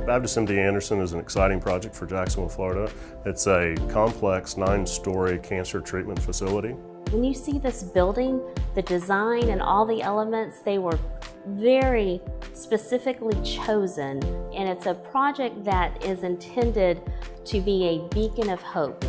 Baptist MD Anderson is an exciting project for Jacksonville, Florida. It's a complex 9-story cancer treatment facility. When you see this building, the design and all the elements, they were very specifically chosen, and it's a project that is intended to be a beacon of hope.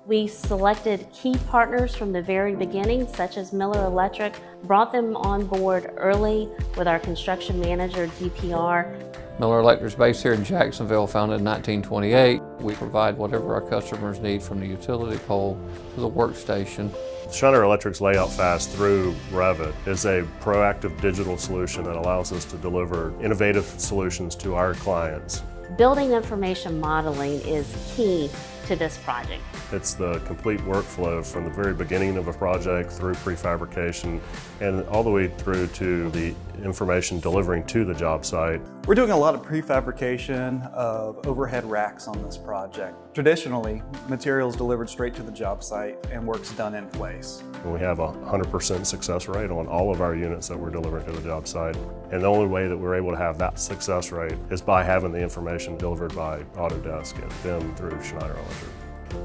We selected key partners from the very beginning, such as Miller Electric, brought them on board early with our construction manager, DPR. Miller Electric is based here in Jacksonville, founded in 1928. We provide whatever our customers need, from the utility pole to the workstation. Schneider Electric's Layout Fast through Revit is a proactive digital solution that allows us to deliver innovative solutions to our clients. Building information modeling is key to this project. It's the complete workflow from the very beginning of a project through prefabrication and all the way through to the information delivering to the job site. We're doing a lot of prefabrication of overhead racks on this project. Traditionally, materials delivered straight to the job site and work's done in place. We have a 100% success rate on all of our units that we're delivering to the job site. And the only way that we're able to have that success rate is by having the information delivered by Autodesk and BIM through Schneider Electric.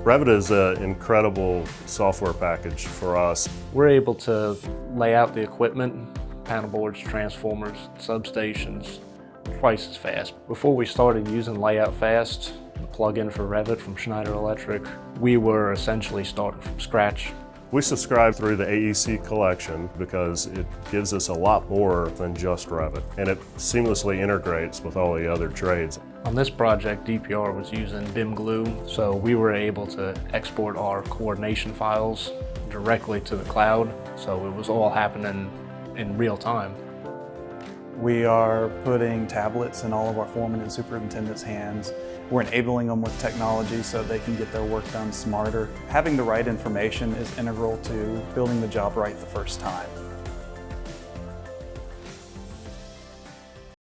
Revit is an incredible software package for us. We're able to lay out the equipment, panel boards, transformers, substations, twice as fast. Before we started using Layout Fast, the plug-in for Revit from Schneider Electric, we were essentially starting from scratch. We subscribe through the AEC collection because it gives us a lot more than just Revit, and it seamlessly integrates with all the other trades. On this project, DPR was using BIM glue, so we were able to export our coordination files directly to the cloud, so it was all happening in real time. We are putting tablets in all of our foremen and superintendents' hands. We're enabling them with technology so they can get their work done smarter. Having the right information is integral to building the job right the first time.